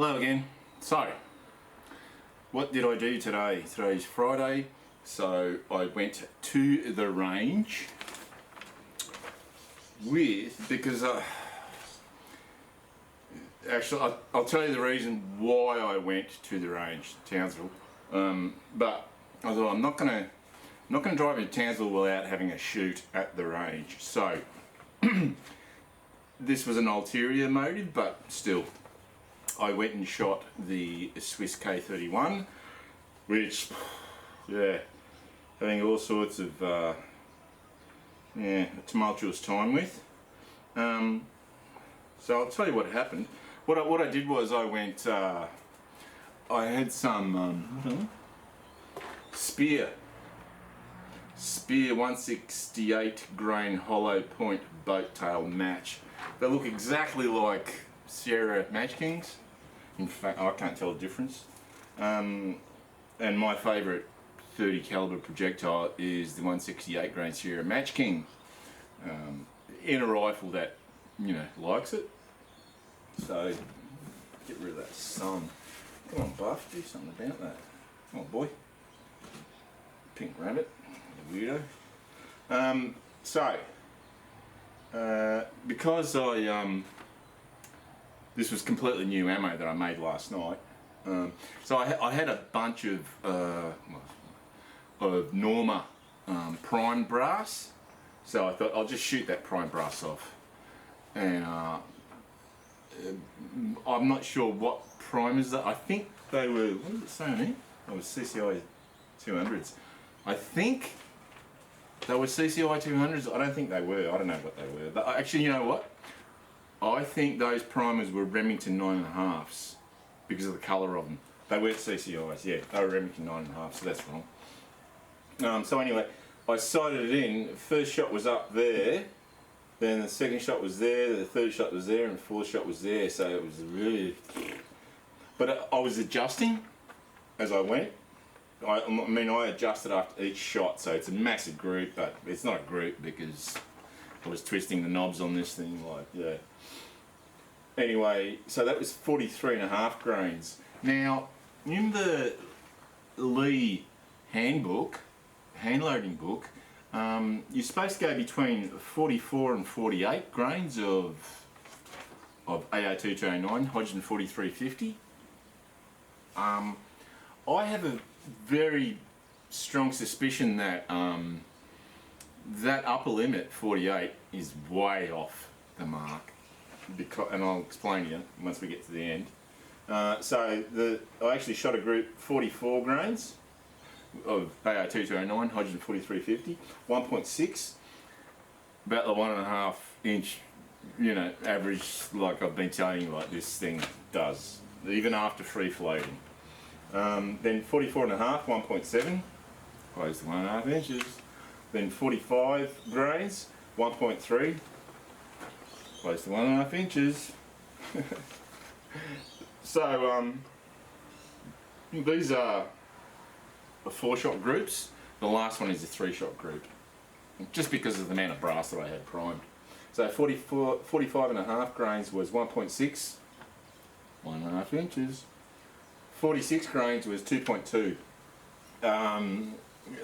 Hello again. So, what did I do today? Today's Friday, so I went to the range because actually I'll tell you the reason why I went to the range, Townsville. But I thought I'm not gonna drive to Townsville without having a shoot at the range. So this was an ulterior motive, but still, I went and shot the Swiss K31, which, yeah, having all sorts of a tumultuous time with. So I'll tell you what happened. What I did was I went. I had some Spear 168 grain hollow point boat tail match. They look exactly like Sierra Match Kings. In fact, I can't tell the difference. And my favourite 30 caliber projectile is the 168 grain Sierra Match King, in a rifle that, you know, likes it. So get rid of that sun. Come on, Buff, do something about that. Oh boy, pink rabbit, you weirdo. Because this was completely new ammo that I made last night. So I had a bunch of Norma prime brass. So I thought I'll just shoot that prime brass off. And I'm not sure what primers that. I think they were. What did it say on here? It was CCI 200s. I think they were CCI 200s. I don't think they were. I don't know what they were. But actually, you know what? I think those primers were Remington 9.5s because of the colour of them. They weren't CCIs, yeah, they were Remington 9.5s, so that's wrong. So anyway, I sighted it in. First shot was up there, then the second shot was there, the third shot was there, and the fourth shot was there, so it was really... But I was adjusting as I went. I mean, I adjusted after each shot, so it's a massive group, but it's not a group because I was twisting the knobs on this thing, like, yeah. Anyway, so that was 43.5 grains. Now, in the Lee handbook, hand loading book, you're supposed to go between 44 and 48 grains of AR-2209, Hodgdon 4350. I have a very strong suspicion that that upper limit, 48, is way off the mark. And I'll explain to you once we get to the end. I actually shot a group 44 grains of AR-2209, Hodgdon 4350, 1.6, about the 1.5 inch, you know, average, like I've been telling you, like this thing does, even after free floating. Then 44.5, 1.7, close to 1.5 inches. Then 45 grains, 1.3. Close to 1.5 inches. So these are 4-shot groups. The last one is a 3-shot group, just because of the amount of brass that I had primed. So 45.5 grains was 1.6, 1.5 inches. 46 grains was 2.2.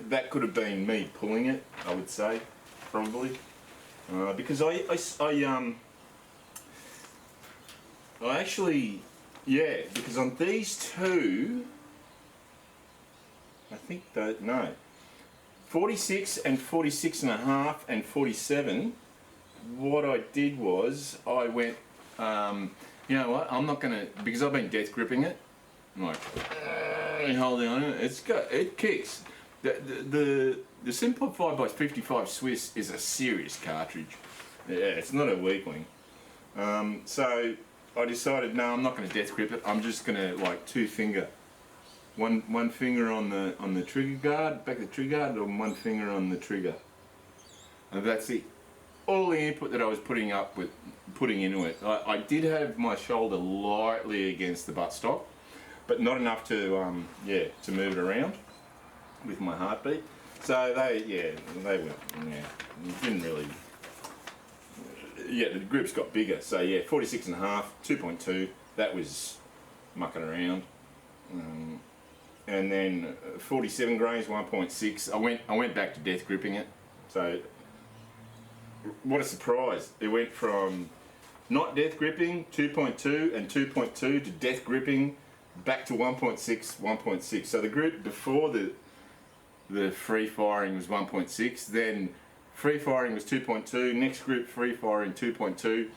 That could have been me pulling it, I would say, probably, because I actually, yeah, because on these two, I think that, no, 46 and 46.5 and 47, what I did was I went, you know what, I'm not going to, because I've been death gripping it, I'm like, holding on it, it kicks. The Simplified by 55 Swiss is a serious cartridge. Yeah, it's not a weakling. So I decided, no, I'm not going to death grip it. I'm just going to, like, 2-finger, one finger on the trigger guard, back of the trigger guard, and 1 finger on the trigger, and that's it. All the input that I was putting into it. I did have my shoulder lightly against the buttstock, but not enough to to move it around with my heartbeat. So they went, didn't really. Yeah, the groups got bigger. So yeah, 46.5, 2.2. That was mucking around. And then 47 grains, 1.6. I went back to death gripping it. So what a surprise! It went from not death gripping 2.2 and 2.2 to death gripping back to 1.6, 1.6. So the group before the free firing was 1.6, then free firing was 2.2, next group free firing 2.2,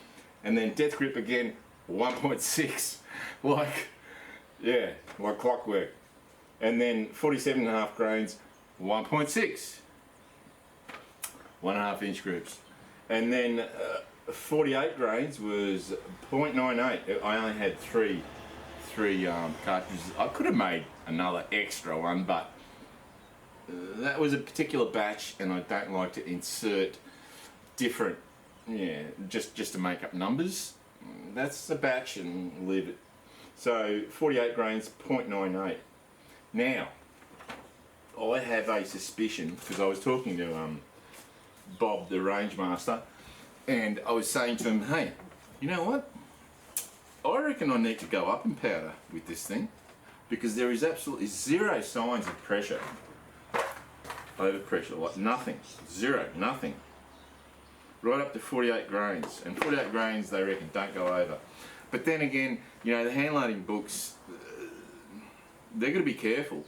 and then death grip again 1.6. Like, yeah, like clockwork. And then 47.5 grains 1.6, 1.5 inch groups. And then 48 grains was 0.98. I only had three cartridges. I could have made another extra one, but that was a particular batch, and I don't like to insert different, just to make up numbers. That's the batch and leave it. So 48 grains, 0.98. Now, I have a suspicion, because I was talking to Bob, the range master, and I was saying to him, hey, you know what? I reckon I need to go up in powder with this thing, because there is absolutely zero signs of pressure, overpressure, like nothing, zero, nothing. Right up to 48 grains, and 48 grains they reckon don't go over. But then again, the hand loading books, they're going to be careful.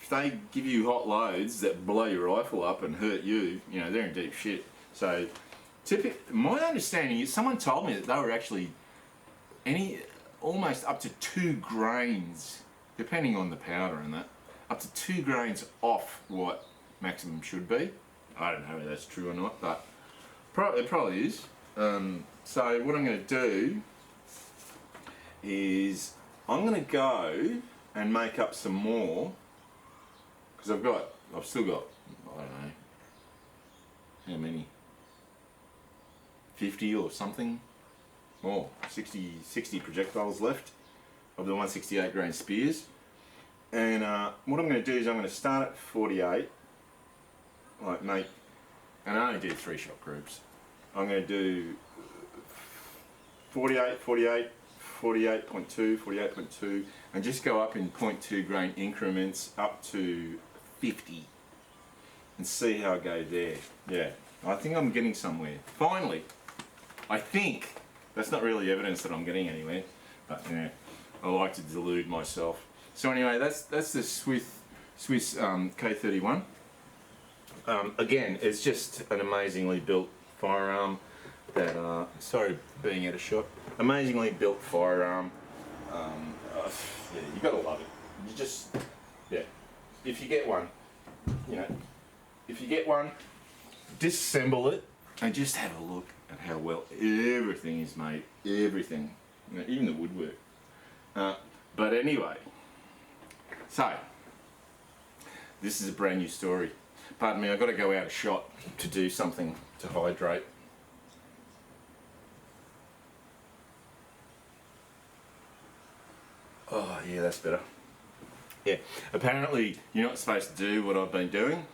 If they give you hot loads that blow your rifle up and hurt you, they're in deep shit. So, my understanding is, someone told me that they were actually almost up to 2 grains, depending on the powder and that, up to 2 grains off what maximum should be. I don't know if that's true or not, but it probably is. So what I'm going to do is I'm going to go and make up some more, because I've still got, I don't know, how many, 50 or something more, 60 projectiles left of the 168 grain spears. And what I'm going to do is I'm going to start at 48, and I only do 3-shot groups. I'm going to do 48, 48, 48.2, 48.2, and just go up in 0.2 grain increments up to 50 and see how I go there. Yeah, I think I'm getting somewhere. Finally, I think. That's not really evidence that I'm getting anywhere, but I like to delude myself. So anyway, that's the Swiss K31. Again, it's just an amazingly built firearm that, sorry being out of shot, amazingly built firearm. Yeah, you gotta love it. You just, if you get one, disassemble it and just have a look at how well everything is made. Everything, even the woodwork. But anyway, so this is a brand new story. Pardon me, I've got to go out of shot to do something to hydrate. Oh yeah, that's better. Yeah, apparently you're not supposed to do what I've been doing,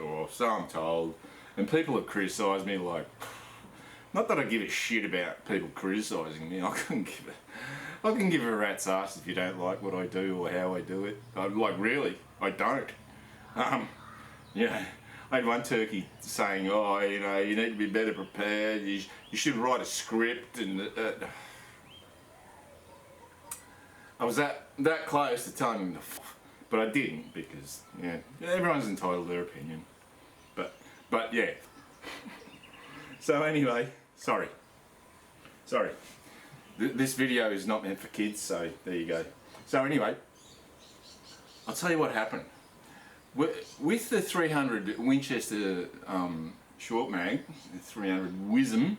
or so I'm told, and people have criticised me like, not that I give a shit about people criticising me, I can give a rat's ass if you don't like what I do or how I do it. Really, I don't. I had one turkey saying, oh, you need to be better prepared, you should write a script, and I was that close to telling him to but I didn't, because, everyone's entitled to their opinion. But yeah. So anyway, sorry. This video is not meant for kids, so there you go. So anyway, I'll tell you what happened. With the 300 Winchester short mag, 300 WISM,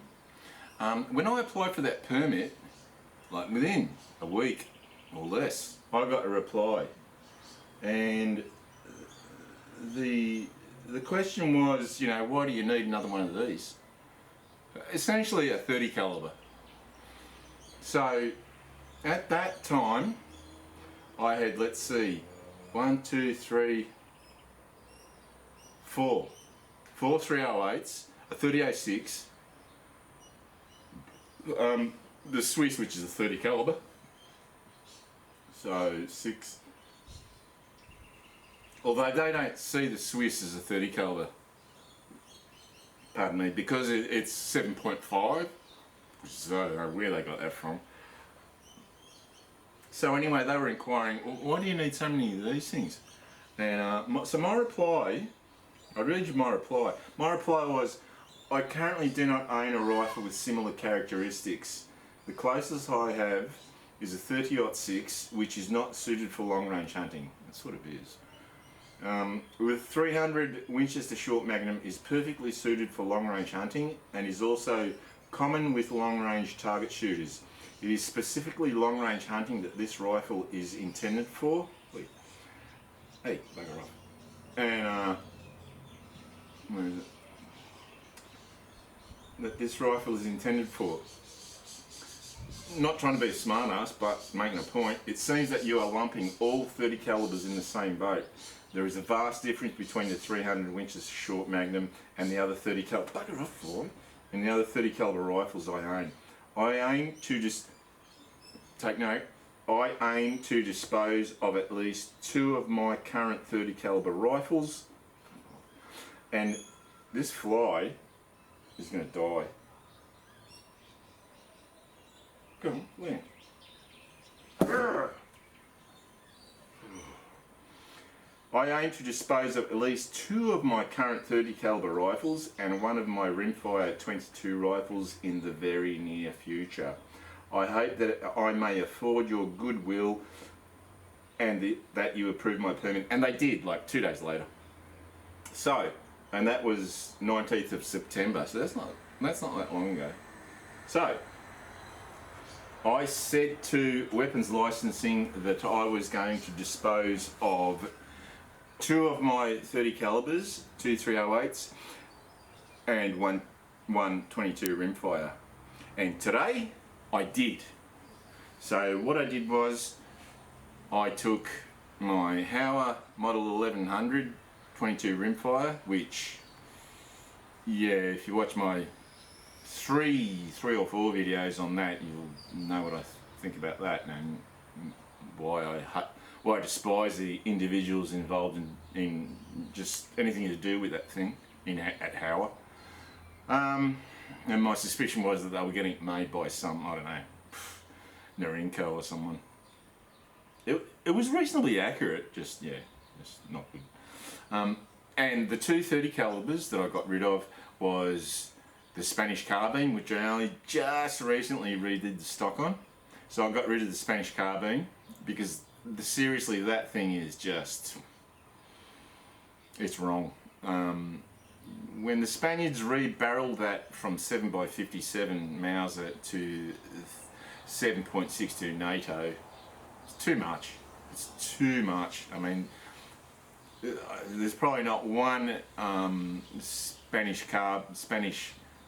when I applied for that permit, like within a week or less, I got a reply, and the question was, why do you need another one of these? Essentially a 30 caliber. So at that time, I had, let's see, 1, 2, 3, 4 308s, a 30-06, the Swiss, which is a 30 caliber, So 6. Although they don't see the Swiss as a 30 caliber, pardon me, because it's 7.5, which is, I don't know where they got that from. So anyway, they were inquiring, well, why do you need so many of these things? And so my reply, I read you my reply. My reply was, I currently do not own a rifle with similar characteristics. The closest I have is a 30-06, which is not suited for long range hunting. That's what it is. With 300 Winchester short magnum is perfectly suited for long range hunting and is also common with long range target shooters. It is specifically long range hunting that this rifle is intended for. Wait. Hey, bugger off. And where is it? That this rifle is intended for. Not trying to be a smart ass, but making a point. It seems that you are lumping all 30 calibers in the same boat. There is a vast difference between the 300 Winchester short magnum and the other 30 caliber. Bugger off, Floyd. And the other 30 caliber rifles I own. I aim to just take note. I aim to dispose of at least 2 of my current 30 caliber rifles, and this fly is going to die. Go on, where? I aim to dispose of at least 2 of my current 30 caliber rifles and 1 of my rimfire 22 rifles in the very near future. I hope that I may afford your goodwill and that you approve my permit. And they did, like 2 days later. So, and that was 19th of September, so that's not that long ago. So, I said to Weapons Licensing that I was going to dispose of 2 of my 30 calibers, 2 308s, and one 22 rimfire. And today, I did. So what I did was, I took my Hauer Model 1100 22 rimfire, which, yeah, if you watch my three or four videos on that, you'll know what I think about that and why I despise the individuals involved in just anything to do with that thing at Hauer. And my suspicion was that they were getting it made by some, I don't know, Narinko or someone. It was reasonably accurate, just not good. And the 2 30 calibers that I got rid of was the Spanish carbine, which I only just recently redid the stock on. So I got rid of the Spanish carbine because seriously, that thing is just, it's wrong. When the Spaniards re-barreled that from 7x57 Mauser to 7.62 NATO, it's too much. It's too much. I mean, there's probably not one Spanish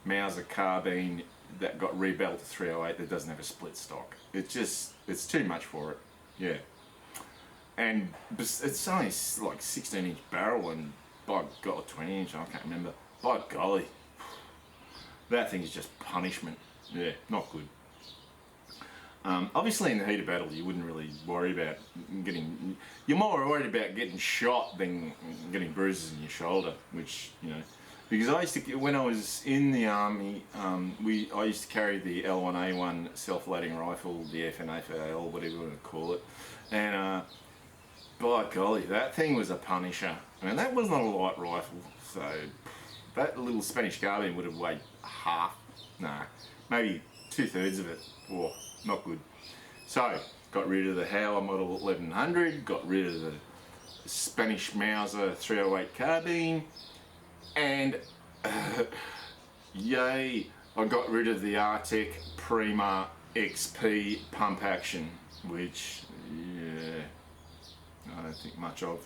Mauser carbine that got rebuilt to 308 that doesn't have a split stock. It's too much for it. Yeah. And it's only like 16-inch barrel and by God, 20-inch, I can't remember. By golly, that thing is just punishment. Yeah, not good. Obviously in the heat of battle you wouldn't really worry about you're more worried about getting shot than getting bruises in your shoulder, which, you know, because I used to, when I was in the army, I used to carry the L1A1 self-loading rifle, the FNAFL, whatever you want to call it, and by golly, that thing was a punisher. I mean, that was not a light rifle, so that little Spanish carbine would have weighed maybe 2/3 of it. Oh, not good. So, got rid of the Hauer Model 1100, got rid of the Spanish Mauser 308 carbine, and yay, I got rid of the Artec Prima XP pump action, which, yeah, I don't think much of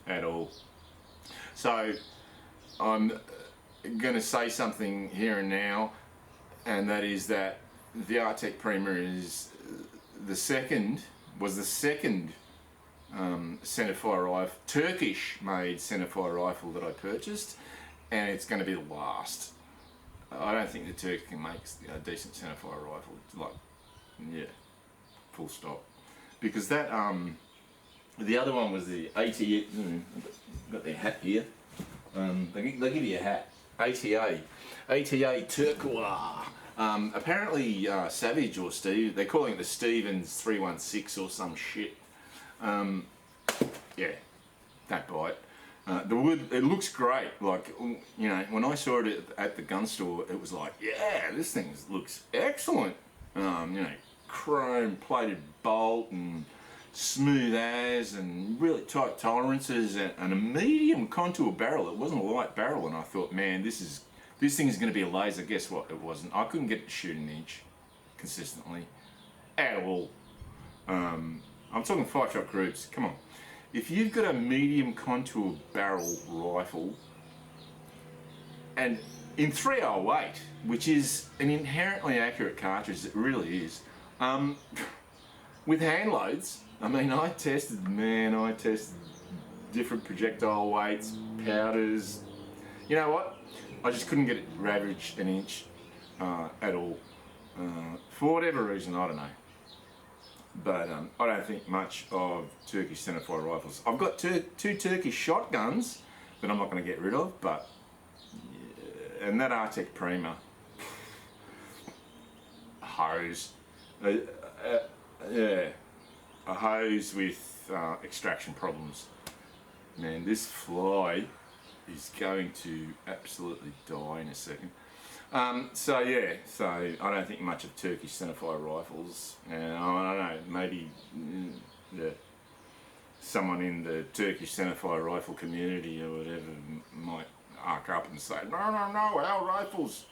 at all. So I'm going to say something here and now, and that is that the Artec Prima is the second centerfire rifle, Turkish-made centerfire rifle that I purchased, and it's going to be the last. I don't think the Turk can make a decent centerfire rifle. Like, yeah, full stop. because that the other one was the ATA. Got their hat here. They give you a hat. ATA Turquoise. Apparently Savage or Steve, they're calling it the Stevens 316 or some shit. Yeah, don't buy it. The wood, it looks great. Like, you know, when I saw it at the gun store, it was like, yeah, this thing looks excellent. You know, chrome plated bolt and smooth as and really tight tolerances and a medium contour barrel. It wasn't a light barrel, and I thought, man, this thing is going to be a laser. Guess what? It wasn't. I couldn't get it to shoot an inch consistently at all. I'm talking 5-shot groups. Come on. If you've got a medium contour barrel rifle and in 308, which is an inherently accurate cartridge, it really is, with hand loads, I mean, I tested different projectile weights, powders. You know what? I just couldn't get it to average an inch at all. For whatever reason, I don't know. But I don't think much of Turkish centerfire rifles. I've got two Turkish shotguns that I'm not going to get rid of, but yeah, and that Artec Prima hose, yeah, a hose with extraction problems. Man, this fly is going to absolutely die in a second. So yeah, so I don't think much of Turkish centerfire rifles. I don't know, maybe someone in the Turkish centerfire rifle community or whatever might arc up and say, no, our rifles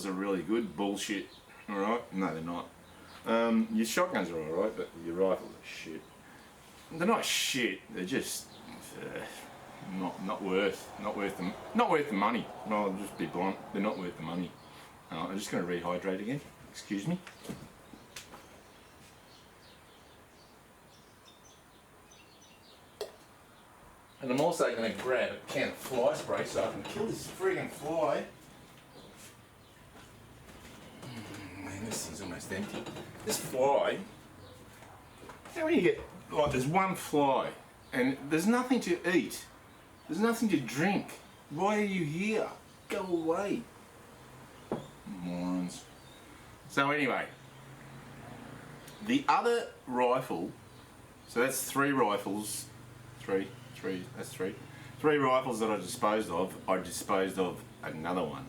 are really good. Bullshit. All right? No, they're not. Your shotguns are all right, but your rifles are shit. They're not shit. They're just not worth the money. I'll just be blunt. They're not worth the money. I'm just going to rehydrate again. Excuse me. And I'm also going to grab a can of fly spray so I can kill this friggin' fly. Man, this thing's almost empty. This fly. How when you get like there's one fly and there's nothing to eat. There's nothing to drink. Why are you here? Go away. Morons. So anyway, the other rifle, so that's 3 rifles, that's 3 rifles that I disposed of another one.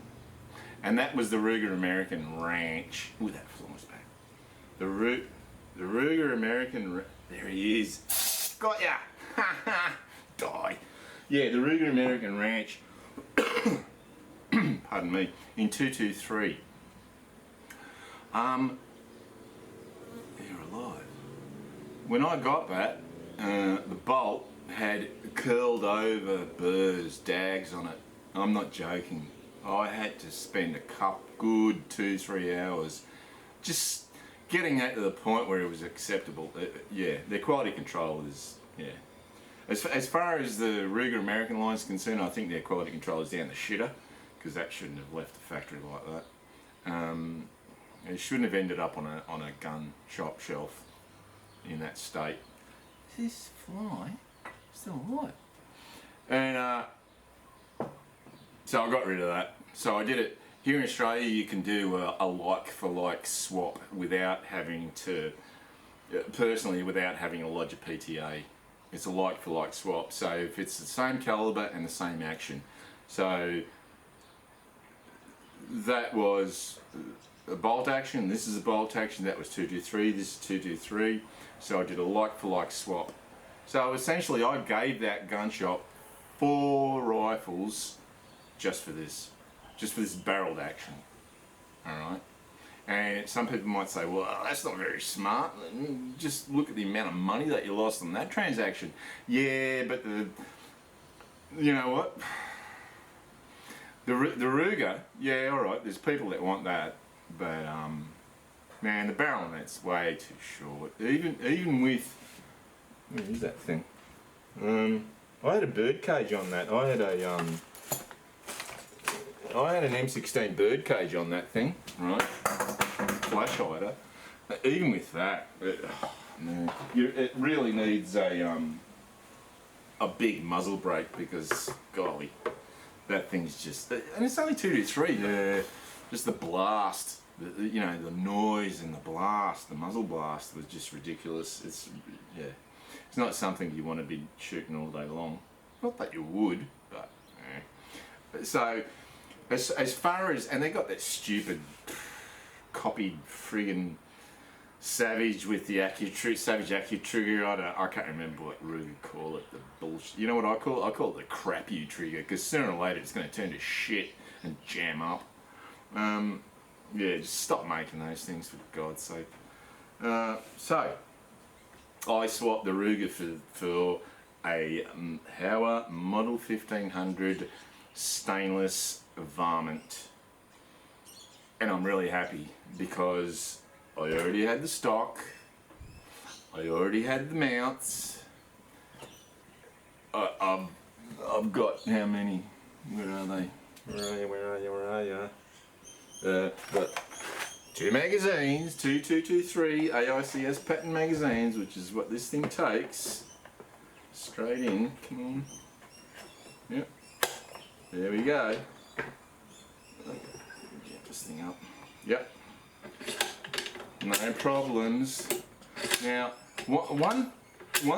And that was the Ruger American Ranch. Ooh, that flies back. The Ruger American, there he is. Got ya! Ha ha! Die. Yeah, the Ruger American Ranch, pardon me, in 223. They're alive. When I got that, the bolt had curled over burrs, dags on it. I'm not joking. I had to spend a good 2-3 hours just getting that to the point where it was acceptable. Yeah, their quality control is, yeah. As far as the Ruger American line is concerned, I think their quality control is down the shitter, because that shouldn't have left the factory like that. It shouldn't have ended up on a gun shop shelf in that state. This fly still alive. And so I got rid of that. So I did it. Here in Australia you can do a like for like swap without having to, personally without having to lodge a PTA. It's a like for like swap. So if it's the same caliber and the same action. So that was a bolt action, this is a bolt action, that was 223, this is 223. So I did a like for like swap. So essentially I gave that gun shop 4 rifles just for this barreled action. Alright? And some people might say, well, that's not very smart. Just look at the amount of money that you lost on that transaction. Yeah, but you know what? The Ruger, yeah, alright, there's people that want that. But, man, the barrel on that's way too short. Even with, where is that thing? I had a bird cage on that. I had an M16 bird cage on that thing, right? Flash hider. Even with that, No. It really needs a big muzzle brake because, golly, that thing's just, and it's only 223. Just the blast, you know, the noise and the blast, the muzzle blast was just ridiculous. It's not something you want to be shooting all day long. Not that you would, but so as far as, and they got that stupid copied friggin' Savage with the Savage AccuTrigger. I can't remember what Ruger call it. The bullshit. You know what I call it? I call it the crap you trigger, because sooner or later it's going to turn to shit and jam up. Yeah, just stop making those things for God's sake. So I swapped the Ruger for a Hauer Model 1500 stainless varmint, and I'm really happy because I already had the stock, I already had the mounts. I've got how many? Where are they? Where are you? But 2 magazines, 2223 AICS pattern magazines, which is what this thing takes. Straight in, come on. Yep. There we go. Get this thing up. Yep. No problems. Now, one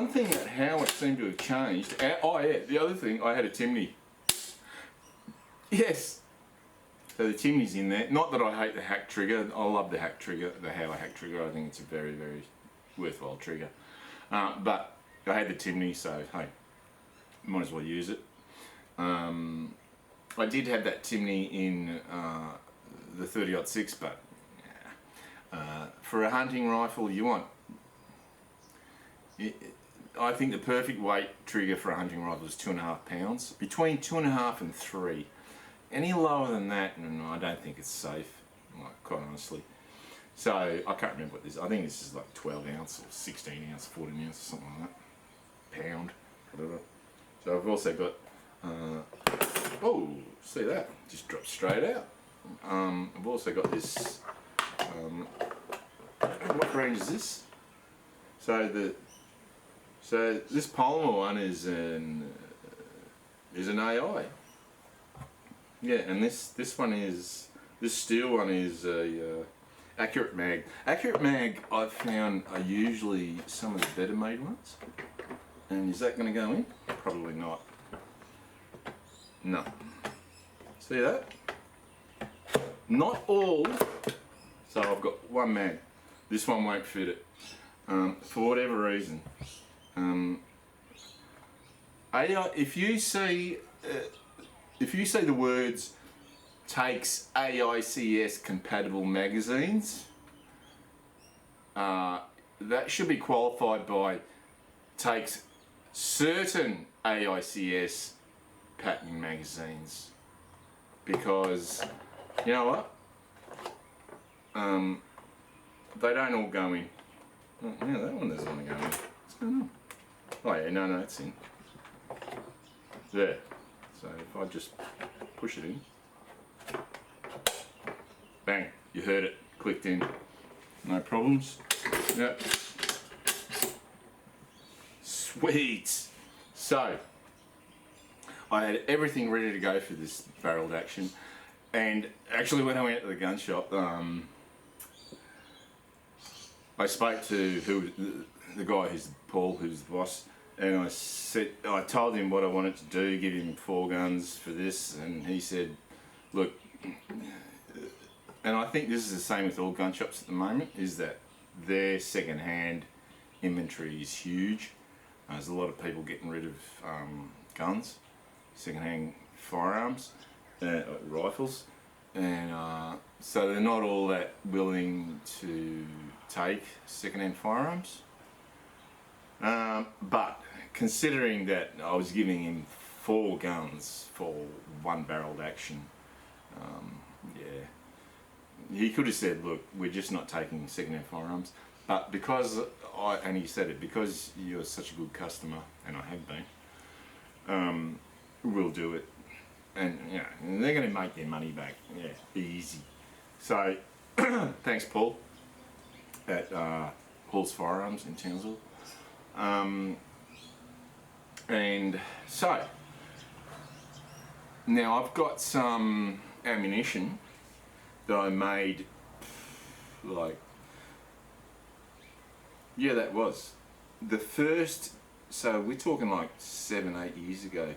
thing that Howard seemed to have changed. Oh yeah, the other thing, I had a chimney. Yes. So the chimney's in there. Not that I hate the hack trigger. I love the hack trigger, the Hauer hack trigger. I think it's a very, very worthwhile trigger. But I had the chimney, so hey, might as well use it. I did have that chimney in the 30-06, but for a hunting rifle, you want. I think the perfect weight trigger for a hunting rifle is 2.5 pounds, between 2.5 and 3. Any lower than that, and I don't think it's safe, like, quite honestly. So I can't remember what this. I think this is like 12 ounce or 16 ounce, 14 ounce, or something like that. Pound, whatever. So I've also got. Oh, see that? Just dropped straight out. I've also got this. What range is this? So this polymer one is an AI. Yeah, and this one is, this steel one is a Accurate Mag. Accurate Mag I've found are usually some of the better made ones. And is that going to go in? Probably not. No. See that? Not all. So I've got one mag. This one won't fit it. For whatever reason. AI, if you see the words takes AICS compatible magazines, that should be qualified by takes certain AICS pattern magazines, because you know what? They don't all go in. Oh, yeah, that one doesn't want to go in. What's going on? Oh yeah, no, it's in. There. So if I just push it in, bang, you heard it, clicked in, no problems. Yep. Sweet. So I had everything ready to go for this barreled action, and actually when I went to the gun shop, I spoke to the guy who's Paul, who's the boss. And I told him what I wanted to do, give him 4 guns for this, and he said, look, and I think this is the same with all gun shops at the moment, is that their second-hand inventory is huge. There's a lot of people getting rid of guns, second-hand firearms, rifles, and so they're not all that willing to take second-hand firearms. But considering that I was giving him 4 guns for 1 barreled action, yeah, he could have said, look, we're just not taking second-hand firearms, but because and he said it, because you're such a good customer, and I have been, we'll do it, and yeah, they're going to make their money back, yeah, easy. So, thanks Paul at Hall's Firearms in Townsville. And so, now I've got some ammunition that I made, like, yeah, that was the first, so we're talking like 7-8 years ago.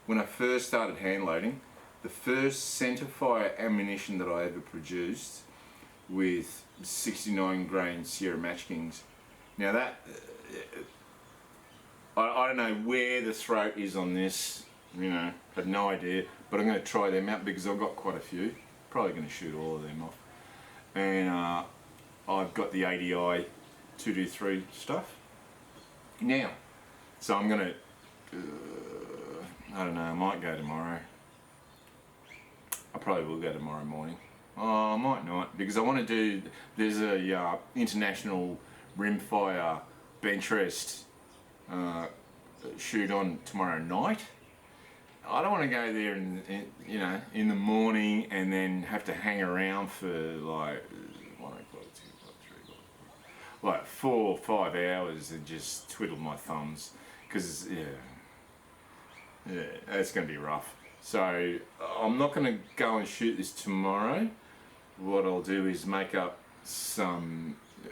When I first started hand loading, the first centerfire ammunition that I ever produced with 69 grain Sierra Match Kings. Now that, I don't know where the throat is on this, you know, have no idea, but I'm going to try them out because I've got quite a few. Probably going to shoot all of them off. And I've got the ADI 223 stuff. Now, so I'm going to, I don't know, I might go tomorrow. I probably will go tomorrow morning. Oh, I might not, because I want to do, there's a international rimfire bench rest shoot on tomorrow night. I don't want to go there you know, in the morning and then have to hang around for like 4 or 5 hours and just twiddle my thumbs, because yeah, it's going to be rough. So I'm not going to go and shoot this tomorrow. What I'll do is make up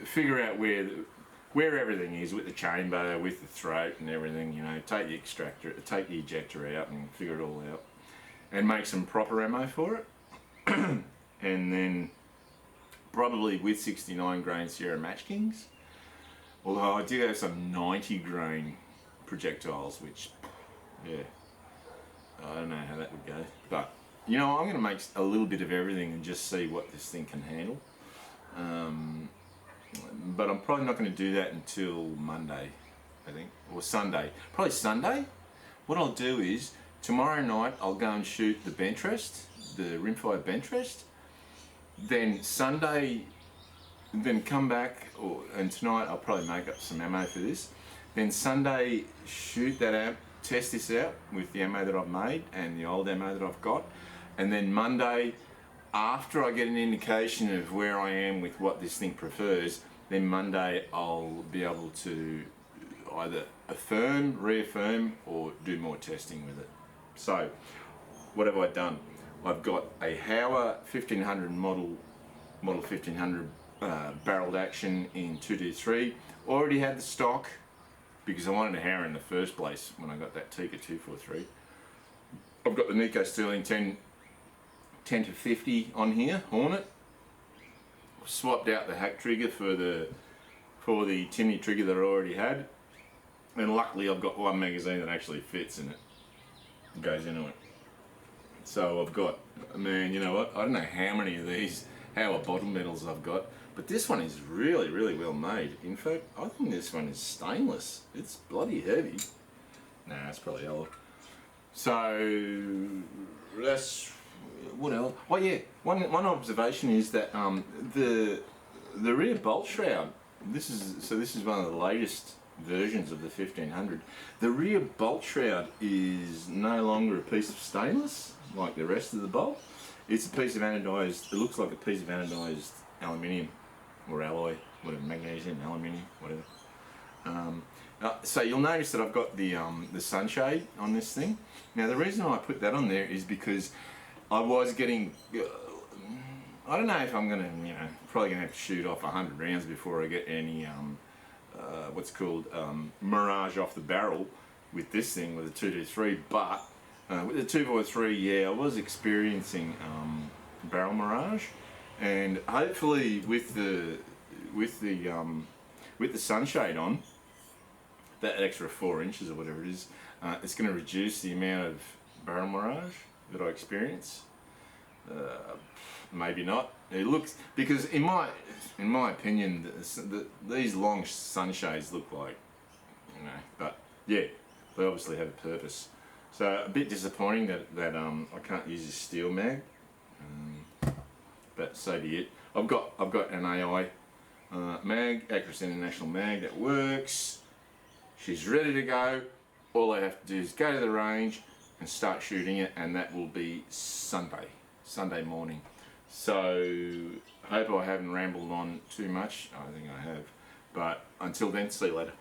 figure out where everything is with the chamber, with the throat and everything, you know, take the ejector out and figure it all out, and make some proper ammo for it. And then probably with 69 grain Sierra Match Kings, although I do have some 90 grain projectiles, which, yeah, I don't know how that would go, but you know, I'm going to make a little bit of everything and just see what this thing can handle. But I'm probably not going to do that until Monday, I think, or Sunday. Probably Sunday. What I'll do is, tomorrow night I'll go and shoot the bench rest, the rimfire bench rest. Then Sunday, then come back, and tonight I'll probably make up some ammo for this. Then Sunday, shoot that out, test this out with the ammo that I've made and the old ammo that I've got. And then Monday, after I get an indication of where I am with what this thing prefers, then Monday I'll be able to either affirm, reaffirm, or do more testing with it. So, what have I done? I've got a Hauer 1500 model 1500 barreled action in 223. Already had the stock because I wanted a Hauer in the first place when I got that Tikka 243. I've got the Nico Sterling 10 to 50 on here, Hornet. Swapped out the hack trigger for the Timney trigger that I already had, and luckily I've got one magazine that actually fits in it, goes into it. So I've got, man, you know what, I don't know how many of these Hauer bottom metals I've got, but this one is really, really well made. In fact, I think this one is stainless. It's bloody heavy. Nah, it's probably yellow. So that's, what else? Oh yeah, one observation is that the rear bolt shroud. This is one of the latest versions of the 1500. The rear bolt shroud is no longer a piece of stainless like the rest of the bolt. It's a piece of anodized. It looks like a piece of anodized aluminium or alloy, whatever, magnesium, aluminium, whatever. So you'll notice that I've got the sunshade on this thing. Now the reason I put that on there is because I was getting, I don't know if I'm gonna, you know, probably gonna have to shoot off 100 rounds before I get any, what's called mirage off the barrel with this thing, with the 223. But with the 243, yeah, I was experiencing barrel mirage, and hopefully with the sunshade on, that extra 4 inches or whatever it is, it's going to reduce the amount of barrel mirage that I experience. Maybe not. It looks, because in my opinion, these long sunshades look like, you know, but yeah, they obviously have a purpose. So a bit disappointing that I can't use this steel mag, but so be it. I've got an AI mag, Accuracy International mag, that works. She's ready to go. All I have to do is go to the range and start shooting it, and that will be Sunday morning. So I hope I haven't rambled on too much. I think I have. But until then, see you later.